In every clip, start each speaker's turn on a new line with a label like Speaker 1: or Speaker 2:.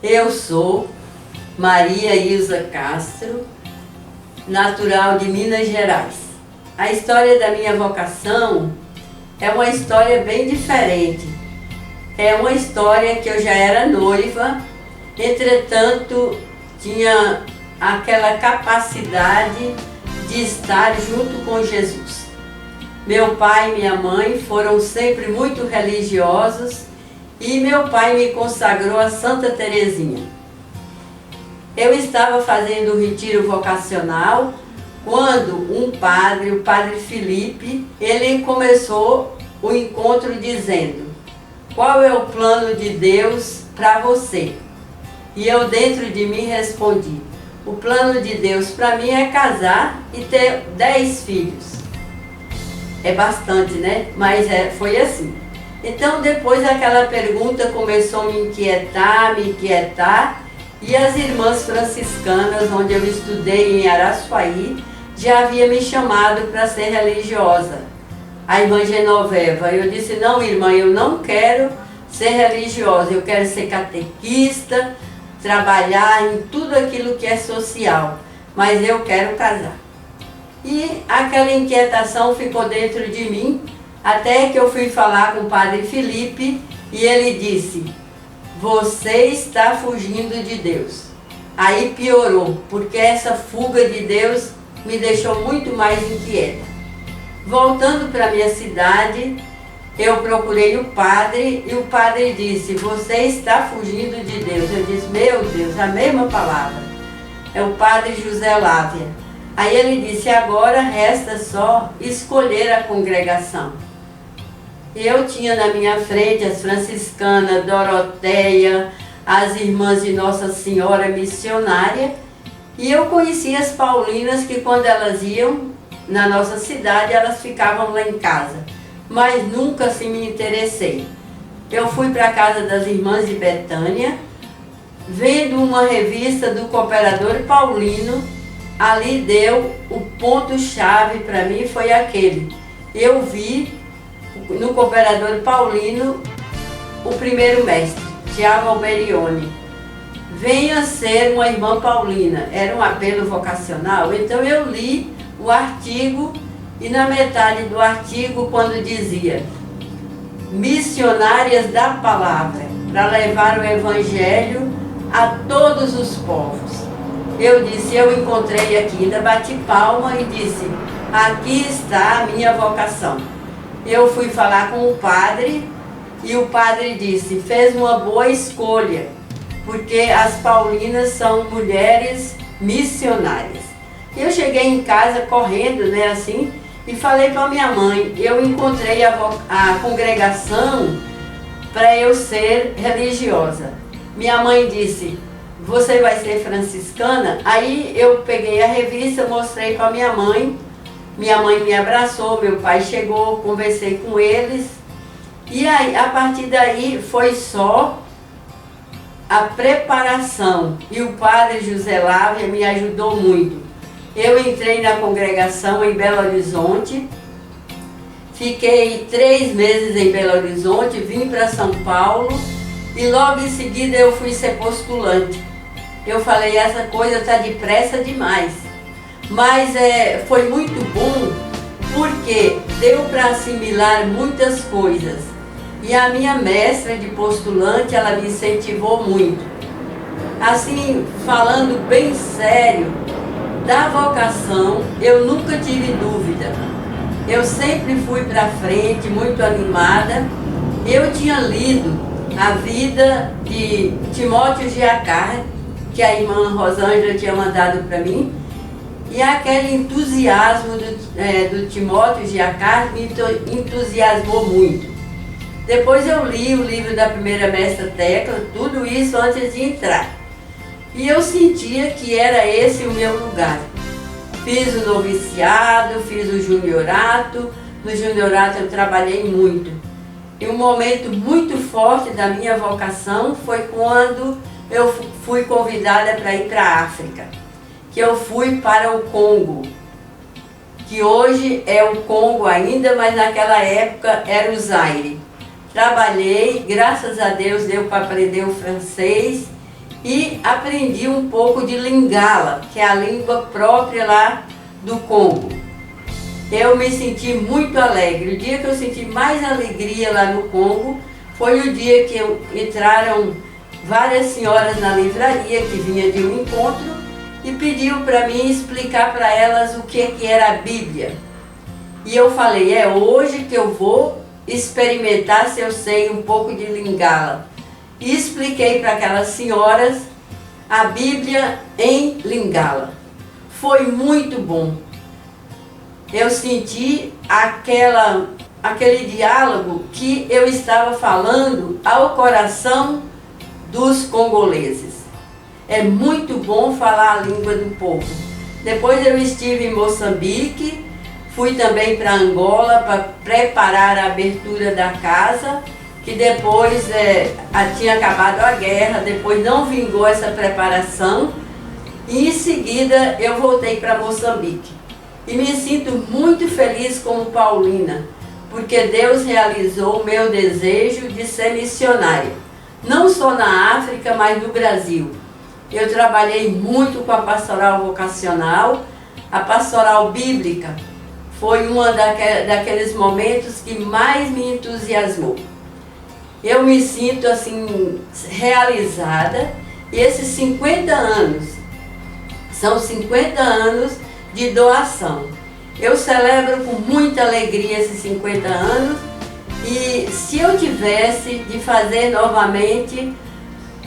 Speaker 1: Eu sou Maria Ilza Castro, natural de Minas Gerais. A história da minha vocação é uma história bem diferente. É uma história que eu já era noiva, entretanto tinha aquela capacidade de estar junto com Jesus. Meu pai e minha mãe foram sempre muito religiosos e meu pai me consagrou a Santa Teresinha. Eu estava fazendo o retiro vocacional quando um padre, o padre Felipe, ele começou o encontro dizendo: qual é o plano de Deus para você? E eu dentro de mim respondi: o plano de Deus para mim é casar e ter 10 filhos. É bastante, né? Mas foi assim. Então depois aquela pergunta começou a me inquietar, e as irmãs franciscanas, onde eu estudei em Araçuaí, já havia me chamado para ser religiosa. A irmã Genoveva, eu disse: não, irmã, eu não quero ser religiosa, eu quero ser catequista, trabalhar em tudo aquilo que é social, mas eu quero casar. E aquela inquietação ficou dentro de mim, até que eu fui falar com o padre Felipe e ele disse: você está fugindo de Deus. Aí piorou, porque essa fuga de Deus me deixou muito mais inquieta. Voltando para minha cidade, eu procurei o padre e o padre disse: você está fugindo de Deus. Eu disse: meu Deus, a mesma palavra. É o padre José Lávia. Aí ele disse: agora resta só escolher a congregação. E eu tinha na minha frente as franciscanas, Doroteia, as irmãs de Nossa Senhora Missionária, e eu conhecia as paulinas que quando elas iam na nossa cidade, elas ficavam lá em casa, mas nunca assim me interessei. Eu fui para a casa das irmãs de Betânia, vendo uma revista do Cooperador Paulino. Ali deu o ponto-chave para mim, foi aquele. Eu vi no Cooperador Paulino o primeiro mestre, Tiago Alberione. Venha ser uma irmã paulina. Era um apelo vocacional, então eu li o artigo e na metade do artigo, quando dizia missionárias da palavra, para levar o evangelho a todos os povos. Eu disse: eu encontrei aqui, ainda bati palma e disse: aqui está a minha vocação. Eu fui falar com o padre e o padre disse: fez uma boa escolha, porque as paulinas são mulheres missionárias. Eu cheguei em casa correndo, né, assim, e falei para minha mãe: eu encontrei a congregação para eu ser religiosa. Minha mãe disse: você vai ser franciscana? Aí eu peguei a revista, mostrei para minha mãe me abraçou, meu pai chegou, conversei com eles, e aí, a partir daí foi só a preparação, e o padre José Lávia me ajudou muito. Eu entrei na congregação em Belo Horizonte, fiquei 3 meses em Belo Horizonte, vim para São Paulo, e logo em seguida eu fui ser postulante. Eu falei: essa coisa está depressa demais. Mas foi muito bom, porque deu para assimilar muitas coisas. E a minha mestra de postulante, ela me incentivou muito. Assim, falando bem sério, da vocação, eu nunca tive dúvida. Eu sempre fui para frente, muito animada. Eu tinha lido a vida de Timóteo Giacar, que a irmã Rosângela tinha mandado para mim, e aquele entusiasmo do Timóteo Giacar me entusiasmou muito. Depois eu li o livro da primeira mestra Tecla, tudo isso antes de entrar. E eu sentia que era esse o meu lugar. Fiz o noviciado, fiz o juniorato. No juniorato eu trabalhei muito. E um momento muito forte da minha vocação foi quando eu fui convidada para ir para a África. Que eu fui para o Congo, que hoje é o Congo ainda, mas naquela época era o Zaire. Trabalhei, graças a Deus deu para aprender o francês e aprendi um pouco de Lingala, que é a língua própria lá do Congo. Eu me senti muito alegre. O dia que eu senti mais alegria lá no Congo foi o dia que entraram várias senhoras na livraria que vinha de um encontro e pediu para mim explicar para elas o que era a Bíblia. E eu falei, é hoje que eu vou experimentar se eu sei um pouco de Lingala. E expliquei para aquelas senhoras a Bíblia em Lingala. Foi muito bom. Eu senti aquele diálogo que eu estava falando ao coração dos congoleses. É muito bom falar a língua do povo. Depois eu estive em Moçambique, fui também para Angola para preparar a abertura da casa, que depois tinha acabado a guerra, depois não vingou essa preparação, e em seguida eu voltei para Moçambique. E me sinto muito feliz como paulina, porque Deus realizou o meu desejo de ser missionária, não só na África, mas no Brasil. Eu trabalhei muito com a pastoral vocacional, a pastoral bíblica foi uma daqueles momentos que mais me entusiasmou. Eu me sinto assim realizada, e esses 50 anos são 50 anos de doação. Eu celebro com muita alegria esses 50 anos, e se eu tivesse de fazer novamente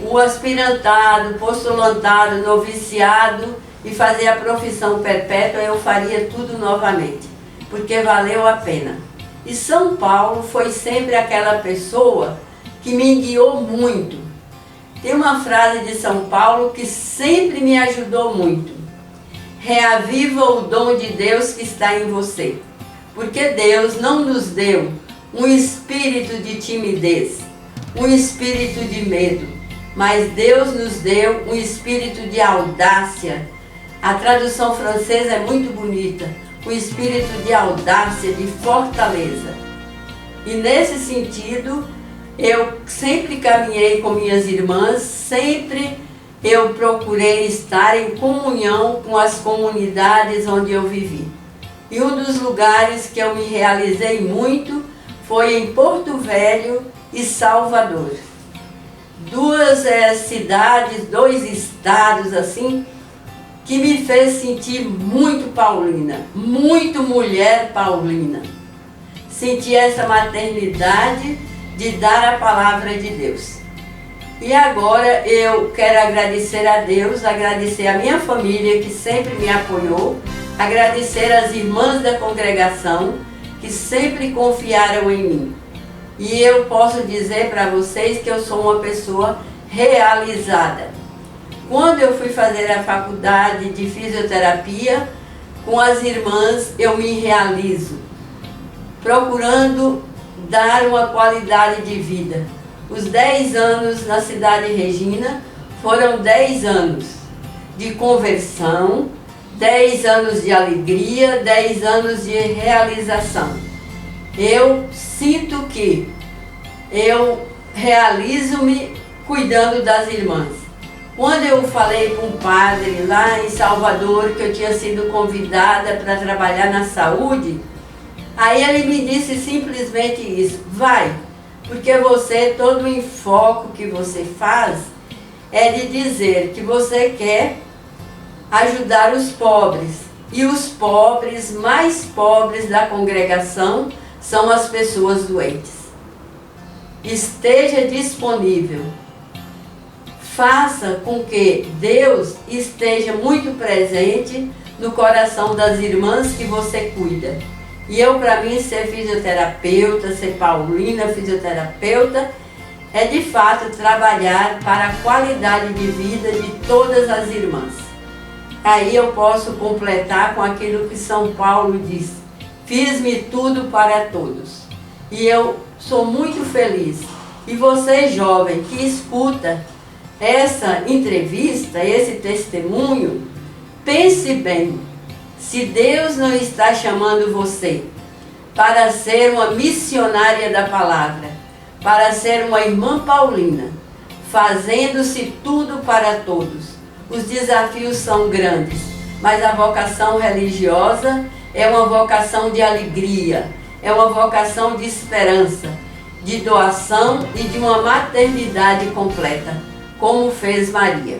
Speaker 1: o aspirantado, postulantado, noviciado e fazer a profissão perpétua, eu faria tudo novamente, porque valeu a pena. E São Paulo foi sempre aquela pessoa que me guiou muito. Tem uma frase de São Paulo que sempre me ajudou muito: reaviva o dom de Deus que está em você, porque Deus não nos deu um espírito de timidez, um espírito de medo, mas Deus nos deu um espírito de audácia. A tradução francesa é muito bonita, um espírito de audácia, de fortaleza. E nesse sentido, eu sempre caminhei com minhas irmãs, sempre eu procurei estar em comunhão com as comunidades onde eu vivi. E um dos lugares que eu me realizei muito foi em Porto Velho e Salvador. Duas cidades, dois estados assim, que me fez sentir muito paulina, muito mulher paulina. Senti essa maternidade de dar a palavra de Deus. E agora eu quero agradecer a Deus, agradecer a minha família que sempre me apoiou, agradecer as irmãs da congregação que sempre confiaram em mim. E eu posso dizer para vocês que eu sou uma pessoa realizada. Quando eu fui fazer a faculdade de fisioterapia, com as irmãs eu me realizo, procurando dar uma qualidade de vida. Os 10 anos na cidade Regina foram 10 anos de conversão, 10 anos de alegria, 10 anos de realização. Eu sinto que eu realizo-me cuidando das irmãs. Quando eu falei com um padre lá em Salvador que eu tinha sido convidada para trabalhar na saúde, aí ele me disse simplesmente isso: vai, porque você, todo o enfoque que você faz é de dizer que você quer ajudar os pobres. E os pobres, mais pobres da congregação, são as pessoas doentes. Esteja disponível. Faça com que Deus esteja muito presente no coração das irmãs que você cuida. E eu, para mim, ser fisioterapeuta, ser paulina fisioterapeuta, é de fato trabalhar para a qualidade de vida de todas as irmãs. Aí eu posso completar com aquilo que São Paulo diz: fiz-me tudo para todos. E eu sou muito feliz. E você, jovem, que escuta essa entrevista, esse testemunho, pense bem. Se Deus não está chamando você para ser uma missionária da palavra, para ser uma irmã paulina, fazendo-se tudo para todos. Os desafios são grandes, mas a vocação religiosa é uma vocação de alegria, é uma vocação de esperança, de doação e de uma maternidade completa, como fez Maria.